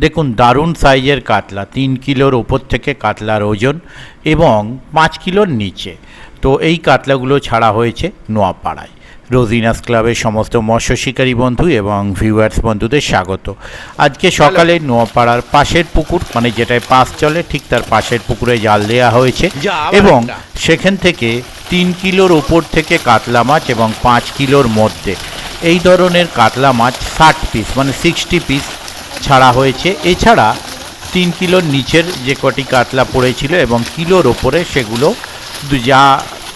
দেখুন দারুণ সাইজের কাতলা, 3 কিলোর ওপর থেকে কাতলার ওজন এবং 5 কিলোর নিচে। তো এই কাতলাগুলো ছাড়া হয়েছে নোয়াপাড়ায়। রোজিনাস ক্লাবের সমস্ত মৎস্য শিকারী বন্ধু এবং ভিউয়ার্স বন্ধুদের স্বাগত। আজকে সকালে নোয়াপাড়ার পাশের পুকুর, মানে যেটায় পাস চলে ঠিক তার পাশের পুকুরে জাল দেওয়া হয়েছে এবং সেখান থেকে 3 কিলোর ওপর থেকে কাতলা মাছ এবং 5 কিলোর মধ্যে এই ধরনের কাতলা মাছ 60 পিস, মানে 60 পিস ছাড়া হয়েছে। এছাড়া 3 কিলোর নিচের যে কটি কাতলা পড়েছিল এবং কিলোর ওপরে সেগুলো যা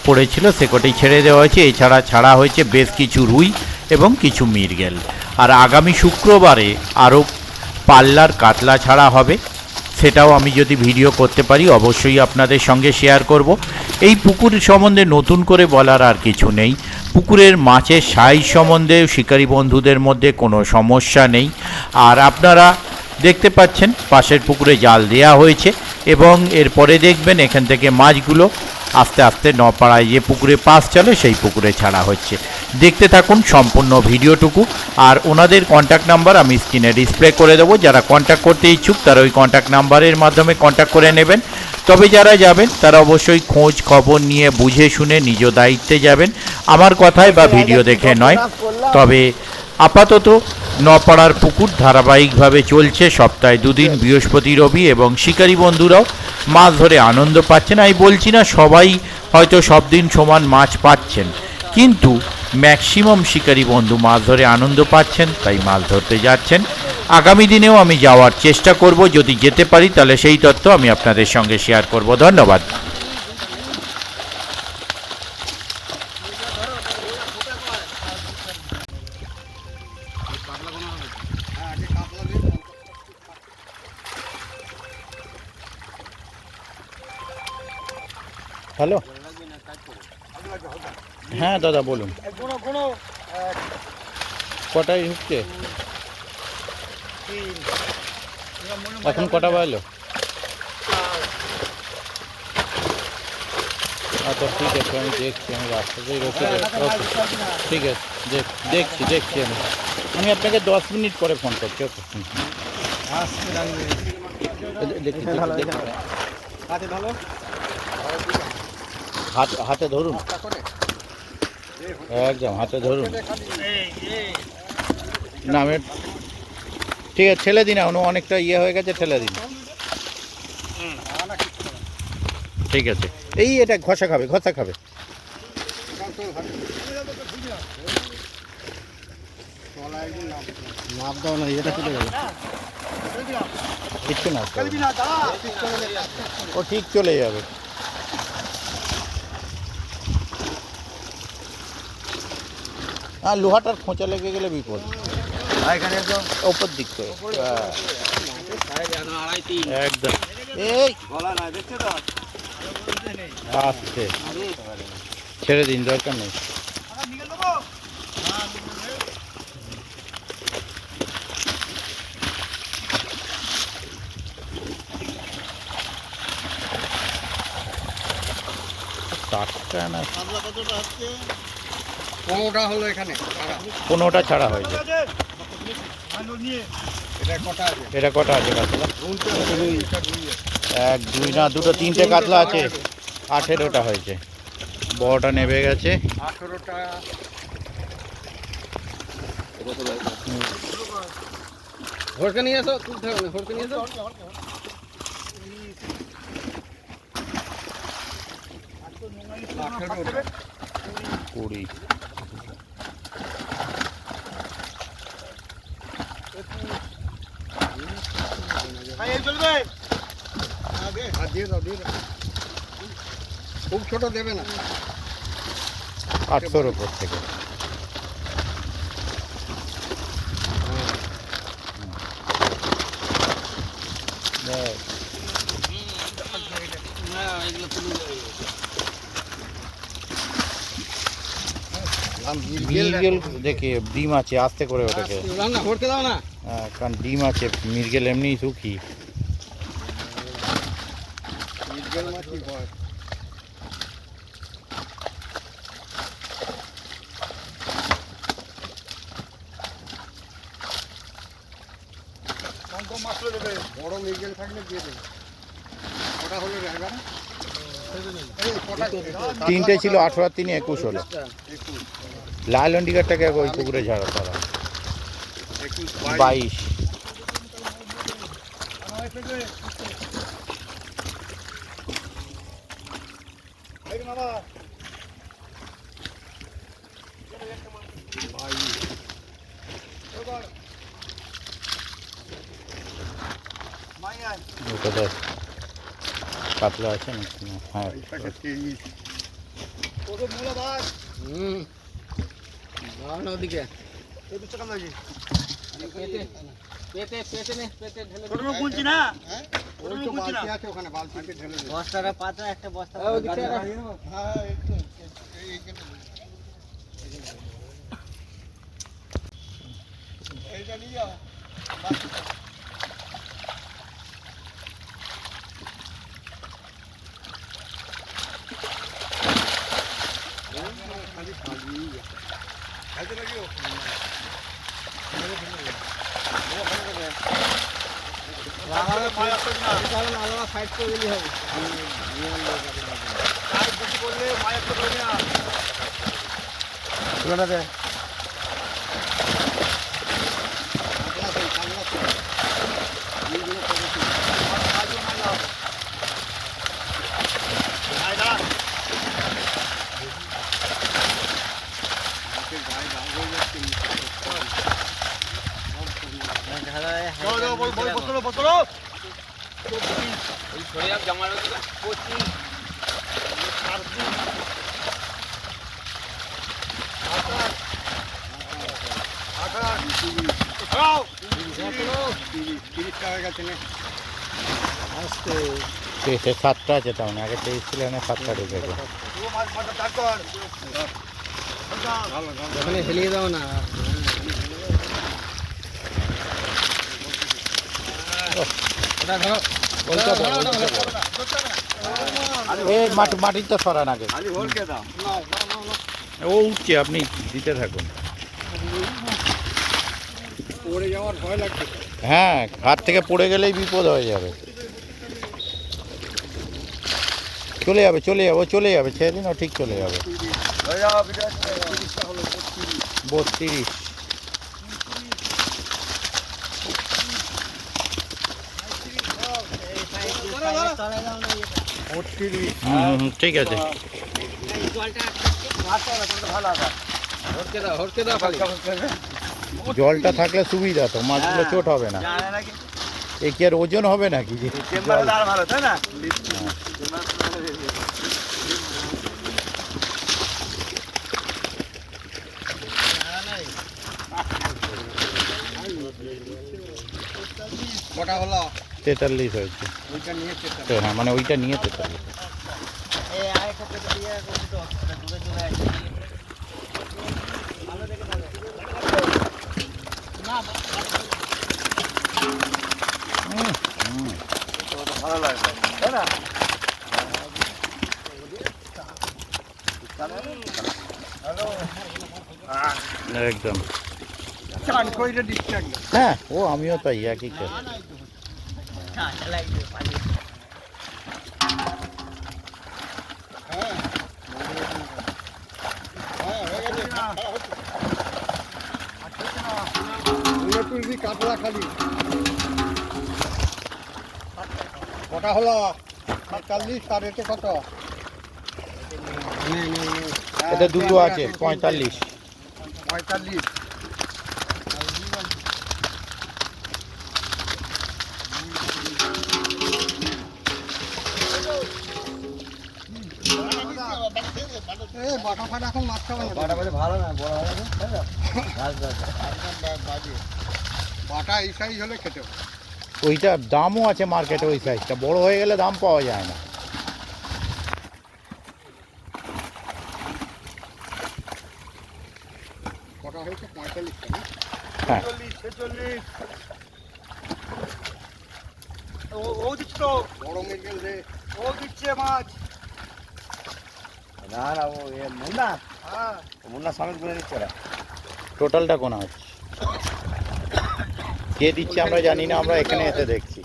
পড়েছিল সে কটি ছেড়ে দেওয়া হয়েছে। এছাড়া ছাড়া হয়েছে বেশ কিছু রুই এবং কিছু মৃগেল। আর আগামী শুক্রবারে আরও পাল্লার কাতলা ছাড়া হবে, সেটাও আমি যদি ভিডিও করতে পারি অবশ্যই আপনাদের সঙ্গে শেয়ার করব। এই পুকুর সম্বন্ধে নতুন করে বলার আর কিছু নেই। পুকুরের মাছের সাইজ সম্বন্ধে শিকারী বন্ধুদের মধ্যে কোনো সমস্যা নেই। আর আপনারা দেখতে পাচ্ছেন পাশের পুকুরে জাল দেওয়া হয়েছে এবং এরপরে দেখবেন এখান থেকে মাছগুলো আস্তে আস্তে নপাড়ায় যে পুকুরে পাস চলে সেই পুকুরে ছাড়া হচ্ছে। দেখতে থাকুন সম্পূর্ণ ভিডিওটুকু। আর ওনাদের কন্ট্যাক্ট নাম্বার আমি স্ক্রিনে ডিসপ্লে করে দেবো। যারা কন্ট্যাক্ট করতে ইচ্ছুক তারা ওই কন্ট্যাক্ট নাম্বারের মাধ্যমে কন্ট্যাক্ট করে নেবেন। তবে যারা যাবেন তারা অবশ্যই খোঁজ খবর নিয়ে বুঝে শুনে নিজ দায়িত্বে যাবেন, আমার কথায় বা ভিডিও দেখে নয়। তবে আপাতত নপাড়ার পুকুর ধারাবাহিকভাবে চলছে, সপ্তাহে 2 দিন বৃহস্পতি রবি, এবং শিকারী বন্ধুরাও মাছ ধরে আনন্দ পাচ্ছেন। আমি বলছি না সবাই হয়তো সব দিন সমান মাছ পাচ্ছেন, কিন্তু ম্যাক্সিমাম শিকারী বন্ধু মাছ ধরে আনন্দ পাচ্ছেন, তাই মাছ ধরতে যাচ্ছেন। আগামী দিনেও আমি যাওয়ার চেষ্টা করব, যদি যেতে পারি তাহলে সেই তথ্য আমি আপনাদের সঙ্গে শেয়ার করব। ধন্যবাদ। হ্যালো, হ্যাঁ দাদা বলুন। কটায় ঢুকছে? এখন কটা বাজলো? আচ্ছা ঠিক আছে, আমি দেখছি, আমি রাস্তাতেই রয়েছি। ওকে ঠিক আছে, দেখছি আমি আপনাকে 10 মিনিট পরে ফোন করছি। ওকে দেখি হাতে ধরুন, একদম হাতে ধরুন। না আমি ঠিক আছে, ঠেলে দিন, এখন অনেকটা ইয়ে হয়ে গেছে, ঠেলে দিন। ঠিক আছে, এই এটা ঘষা খাবে। কিচ্ছু না, ও ঠিক চলে যাবে। আর লোহাটার খোঁচা লেগে গেলে বিপদ। ওপর দিক করে একদম এই আসছে, ছেড়ে দিন, দরকার নেই। টাটকা না, 15টা হলো এখানে, 15টা ছাড়া হয়েছে। এটা কটা আছে কাতলা? 1 2 না 2 3টে কাতলা আছে, 18টা হয়েছে। বড়টা নেবে গেছে। 18টা হরকে নিয়ে এসো, তুলতে হবে না, হরকে নিয়ে এসো। 20 খুব ছোট দেবে না, 800-র উপর থেকে। মিরগেল দেখে ডিম আছে, আস্তে করে ওটাকে, কারণ ডিম আছে। মিরগেল এমনি সুখী। বড় মৃগেল থাকলে দিয়ে দেবে। কটা হলো ড্রাইভার? এই কটা? তিনটে ছিল 18 আর 3 21 হলো। লাল অন্ডিকারটাকে ওই পুকুরে ঝাড়া করা 22। ওটা দেখ কাতলা আছে না? হ্যাঁ হুম না ওদিকে পেতে নে পেতে ঢেলে ওই তো বালতি আছে ওখানে বালতিতে ঢেলে দে বস্তাটা পাতা একটা বস্তা হ্যাঁ একটু এইটা নিয়ে যাও আলাদা সাইড করে দিলে হবে তুলে দে। সে 7টা আছে তাও না, আগে 23 ছিল না 7টা ঢুকেছে। ওখানে হেলিয়ে দাও না ওটা ধরো এই মাটিটা সরান আগে, ও উঠছে, আপনি দিতে থাকুন। পড়ে যাওয়ার ভয় লাগছে হ্যাঁ, হাত থেকে পড়ে গেলেই বিপদ হয়ে যাবে। চলে যাবে চলে যাবে, ছেড়ে দিন, ও ঠিক চলে যাবে। 32। ঠিক আছে। হরকে দাও খালি জলটা থাকলে সুবিধা, তো মাছগুলো চোট হবে না। এ কি আর ওজন হবে নাকি? কটা হলো 43 হয়েছে। ওইটা নিয়ে চেষ্টা হ্যাঁ, মানে ওইটা নিয়ে 43। একদম। হ্যাঁ, ও আমিও তাই একই কাজ। কাতলা খালি কটা হলো 45 আর এতে কত? এতে দুটো আছে 45। 45 বাটা ফাটা এখন মাছ খাবে না, বাটা বাজে ভালো না, বড় হবে বাটা এই সাইজ হলে খেতে হবে। ওইটা দামও আছে মার্কেটে, ওই সাইজটা বড় হয়ে গেলে দাম পাওয়া যায় না। কটা হয়েছে? 45 হ্যাঁ, 46 ও দিচ্ছ তো বড় মেঘেল রে, ও দিচ্ছে মাছ না না, ও মুন্না, হ্যাঁ মুন্না সমেত করে নিচ্ছে ওরা। টোটালটা কোনা হচ্ছে কে দিচ্ছে আমরা জানি না, আমরা এখানে এসে দেখছি।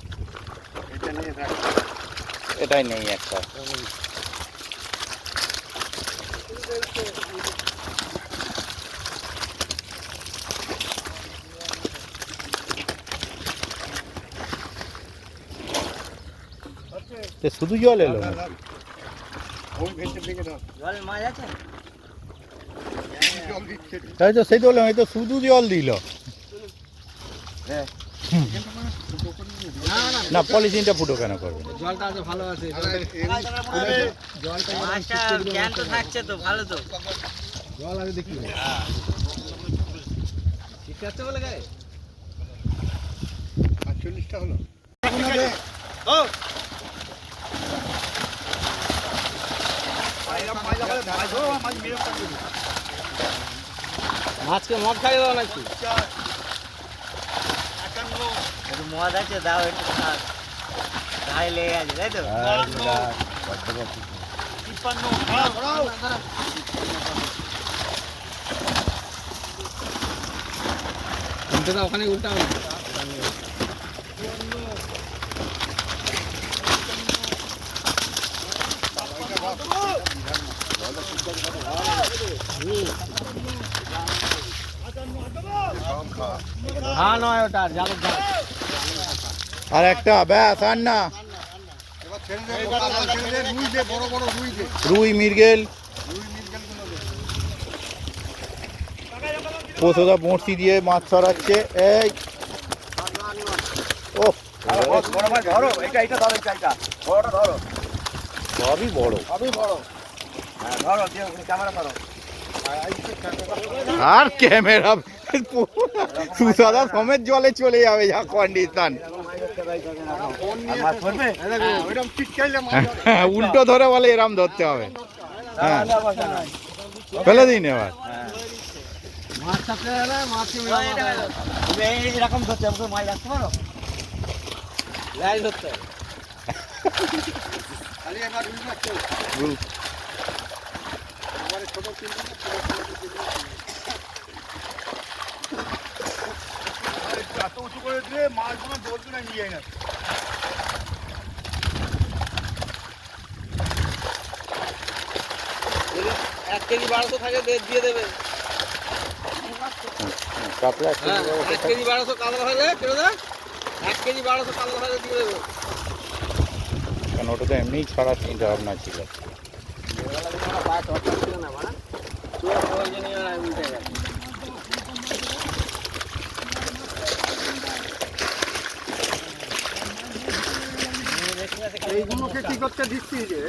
এটা নিয়ে থাক। এটাই নেই একটা। শুধু জল এলো না, না, ওই ভেতর থেকে দাও। জল মাছ আছে? জল দিচ্ছে। তাই তো, সেই তো বললাম, এই তো শুধু জল দিল। না, পলিথিনটা ফুটো কেন করবে? জলটা আছে, ভালো আছে। জলটা মাছটা জ্যান্ত থাকছে তো, ভালো তো। জল আগে দেখি। ঠিক আছে বলে গায়ে ৪৮টা হলো। মাছকে মদ খাই দাও নাকি? একটু মদ আছে, দাও একটু খাক। গায়ে লেগে আছে, তাই তো? ওখানে উল্টাও। হ্যাঁ নয় ওটা জালক ঝাল। আর একটা ব্যাস, আর না। এবার ছেড়ে দে, গোটা জল ছেড়ে দে, রুই দে, বড় বড় রুই দে। রুই, মৃগেল, রুই মিরগেলগুলো দে। পোষোদা বড়শি দিয়ে মাছ ছড়াচ্ছে। এই ও, বড় মাছ ধরো, এটা ধরো, চাইটা বড়টা ধরো। সবই বড়। সবই বড়। হ্যাঁ ধরো, দিয়ে ক্যামেরা ধরো। আর ক্যামেরা সুসাদা সমেত জলে চলে যাবে, যা কন্ডিশন। ফোন নিয়ে মাছ ধরবে? ওইরকম চিটকাইলে মাছ ধরে। উল্টো ধরে বলে এরম ধরতে হবে। হ্যাঁ, ফেলে দিন এবার। মাছ চাপতে গেলে মাছকে তুমি এইরকম ধরতে আমাকে মাছ রাখতে পারো? লাইন ধরতে হবে। খালি এবার রুই রাখতে হবে। এবারে ছোট কিনবো না, ছোট কিনবো। আরে এত উঁচু করে দিয়ে মাছগুলো ধরবি না, নিয়ে যায় না। 1 কেজি 1200 থাকে, দিয়ে দেবে। কাপড়া 1 কেজি 1200 কাতলা হলে কেটে দেয়। 1 কেজি 1200 কাতলা হলে দিয়ে দেবে। কারণ ওটা তো এমনিই ছাড়ার চিন্তা ভাবনা ছিল। এইগুলোকে কি করতে দিচ্ছি যে?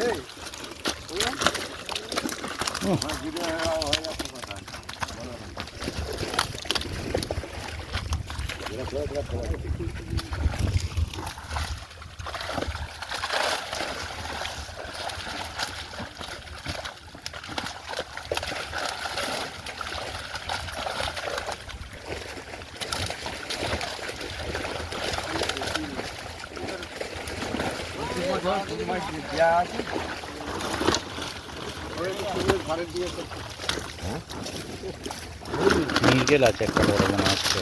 মৃগেল আছে একটা বড়, মনে হচ্ছে।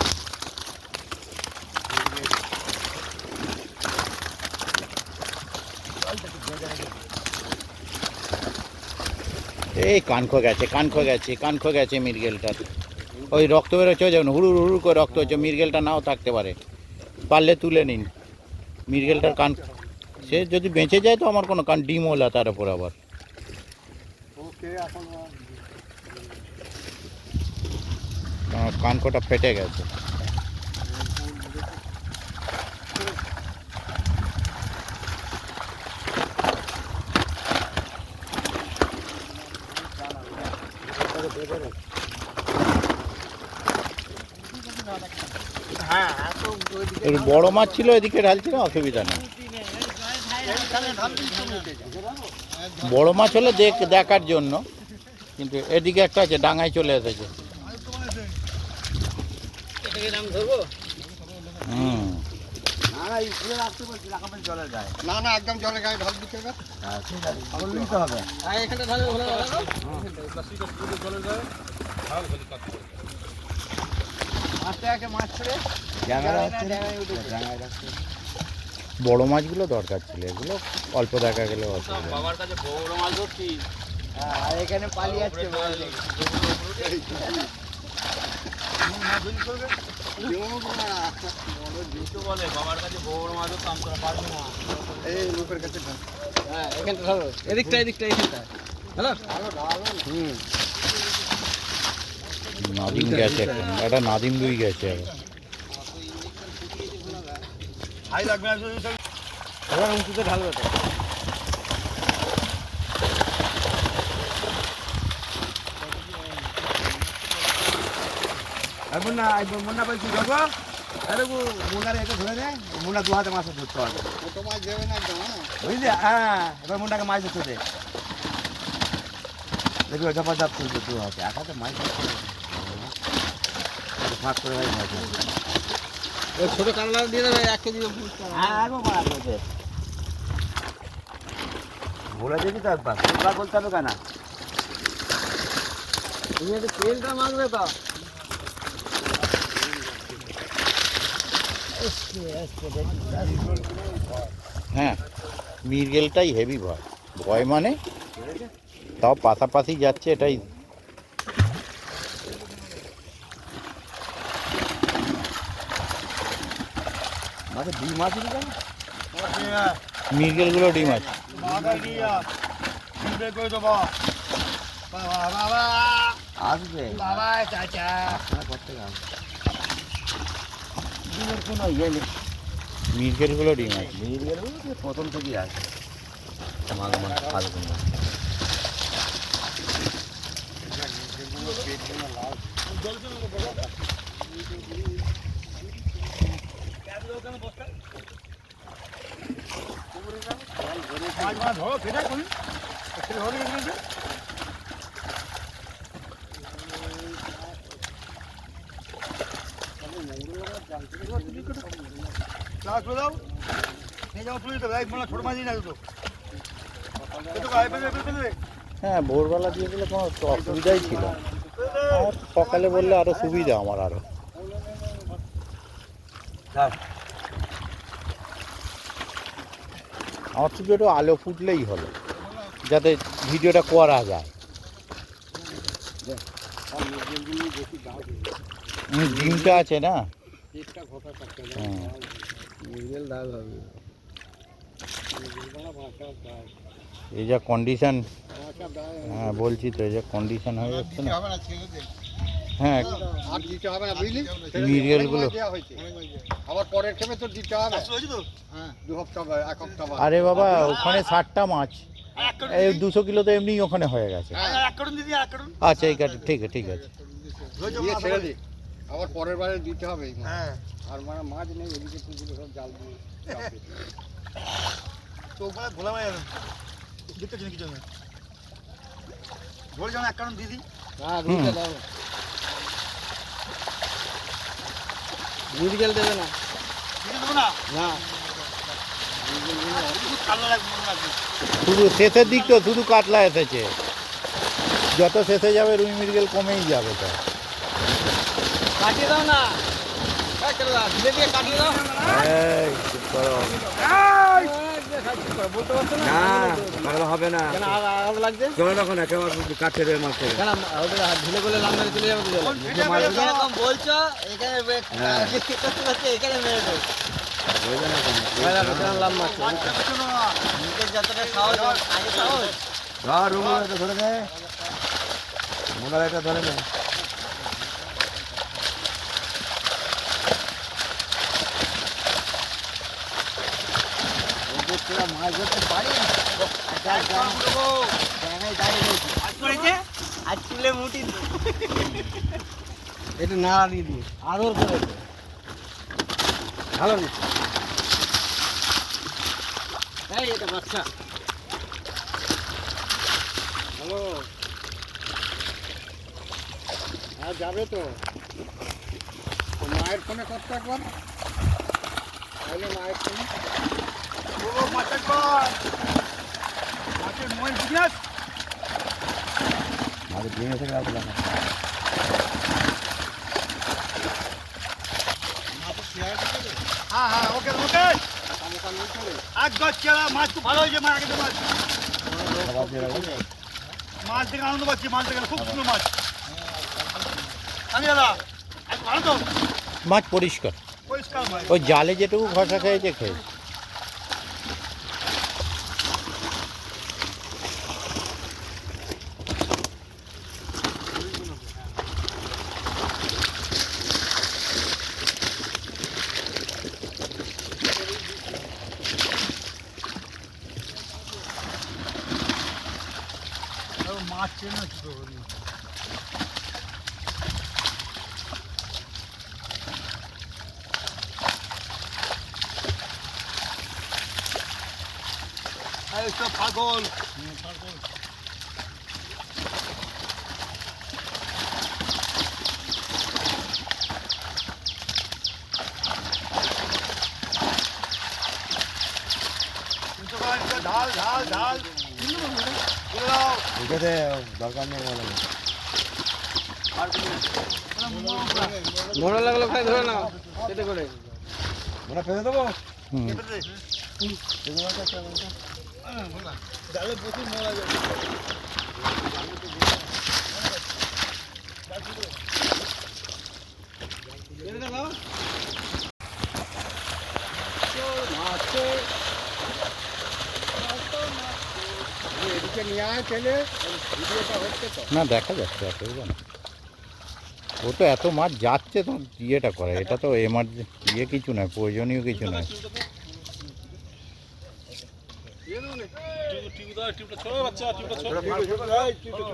এই কানখো গেছে মৃগেলটার। ওই রক্ত বেরোচ্ছে, যেমন হুড়ু হুড়ু করে রক্ত হচ্ছে। মৃগেলটা নাও থাকতে পারে, পারলে তুলে নিন মৃগেলটার কান। সে যদি বেঁচে যায় তো আমার কোনো কান, ডিম ওলা তার উপর আবার। কানকোটা ফেটে গেছে। বড় মাছ ছিল, এদিকে ঢালছিল, অসুবিধা নেই। বড় মাছ হলে দেখার জন্য, কিন্তু এদিকে একটা আছে, ডাঙায় চলে এসেছে। হুম, না না, একদম জলে গায়ে ঢাল দিতে হবে। মাছটা একটা মাছ ছেড়ে জায়গায় হচ্ছে না, জায়গায় রাখছে। বড় মাছগুলো দরকার ছিল, এগুলো অল্প দেখা গেলে অসুবিধা নেই। বাবার কাছে বড় মাছ ধরছি। হ্যাঁ, আর এখানে পালিয়ে যাচ্ছে মাছ। দুটো বলে বাবার কাছে বড় মাছও কাম করা পারবে না। এই লোকের কাছে হ্যাঁ, এখানটা ধরো, এদিকটা এখানটা হ্যালো। হুম, নাদিম গেছে এখন, একটা নাদিম রুই গেছে এখন। হাই লাগবে না এবার উঁচুতে ঢালবে তো। মুন্না বলছি দেখো, আরে মুন্নারে এটা ধরে নে, মুন্না দু হাতে মাছ ধরতে পারবে। ছোট মাছ দেবে না একদম। বুঝলি? হ্যাঁ, এবার মুন্নাকে মাছ ধরতে দে, দেখবি ঝপাঝপ তুলবে দু হাতে, এক হাতে মাছ ধরতে ফাঁক করে ভাই মাছ ধরবে। ওই ছোট কাতলা দিয়ে দেবে 1 কেজি। হ্যাঁ, একবার মারা বলছে, বলে দিবি তো একবার, একবার বলতে হবে কেন? তুমি একটু তেলটা মাখবে তো। হ্যাঁ, মৃগেলটাই হেভি ভয়, ভয় মানে তাও পাশাপাশি যাচ্ছে, এটাই। মাঝে দুই মাছ দিবি কেন? মৃগেলগুলো ডিম আছে। আসবে আপনারা করতে গেল দিনের কোনো ইয়ে নেই, মৃগেলগুলো ডিম আছে। বেরিয়ে গেল প্রথম থেকেই আসবে মাছ মাছ ফালবে না। হ্যাঁ, ভোরবেলা দিয়ে দিলে কোনো অসুবিধাই ছিল না। আর সকালে বললে আরো সুবিধা আমার আরো। আমার শুধু একটু আলো ফুটলেই হলো, যাতে ভিডিওটা করা যায়। ডিমটা আছে না। হ্যাঁ, এই যা কন্ডিশন, হ্যাঁ বলছি তো, এই যা কন্ডিশন হয়ে যাচ্ছে না। হ্যাঁ, আর দিতে হবে না বুঝলি, মৃগেলগুলো। আবার পরের খেপে তো দিতে হবে। হ্যাঁ, 2 সপ্তাহ 1 সপ্তাহ বাদ। আরে বাবা, ওখানে 60টা মাছ, এই 200 কিলো তো এমনি ওখানে হয়ে গেছে। আচ্ছা, এই কাটে, ঠিক আছে, ঠিক আছে। দিয়ে ছেড়ে দি, আবার পরের বারে দিতে হবে। হ্যাঁ, আর মানে মাছ নেই এদিকে, পুকুরে সব জাল দিয়ে তো ওখানে ভোলা মাছ দেখতে চিনি কিছু না ধরে যান 1 কারণ দিদি। হ্যাঁ, দুইটা দাও, মিরগেল দেবে না। দিদি দেবো না, না, কালো লাগবে মনে লাগবে। শুধু শেষের দিক তো শুধু কাতলা এসেছে, যত শেষে যাবে রুই মৃগেল কমেই যাবে। তো কাটিয়ে দাও না, ধীরে ধীরে কাটিয়ে দাও। এই চুপ করো। বলতে পারছো না? না, হবে না। কেন আঘাত লাগছে? চলে রাখো না, কেমন কাটছে রে মাছ থেকে। কেন ওদের ঢিলে বলে লাম মেরে চলে যাবে তো। এরকম বলছো, এখানে এখানে মেরে দেবো। লাম মাছ যতটা খাওয়া আগে খাওয়া রুমুর ধরে নে, মোনার এটা ধরে নে। মাছ ধরতে পারি এটা নাড়া দিয়ে দিয়ে আদর করে ভালো নিচ্ছে। এটা বাচ্চা। হ্যালো, আর যাবে তো মায়ের ফোনে করতে একবার, তাহলে মায়ের ফোনে মাছের মই বুঝিস মাঝে ডিমে থেকে আসলে হ্যাঁ হ্যাঁ ওকে ওকে এক গজ কেলা মাছ খুব ভালো হয়েছে মাছ আগে মাছ মাছ দেখে আনন্দ পাচ্ছি মাছ দেখে খুব সুন্দর মাছ আমি দাদা ভালো তো মাছ পরিষ্কার, পরিষ্কার মাছ ওই জালে যেটুকু ঘষা খেয়েছে খেয়েছে। মাছ চেনে এইসব পাগল ঢাল ঢাল ঢাল দরকার নেই মনে লাগলো খাই ধরে না কেটে করে মনে ফেলে দেবো ডালে প্রচুর মরা যাবে এদিকে নিয়ে আয় চলে ভিডিওটা হচ্ছে তো না দেখা যাচ্ছে অসুবিধা না, ও তো এত মাছ যাচ্ছে তো ইয়েটা করে, এটা তো ইয়ে কিছু নয়, প্রয়োজনীয় কিছু নয়। টিউবটা ছোট বাচ্চা টিউবটা ছোট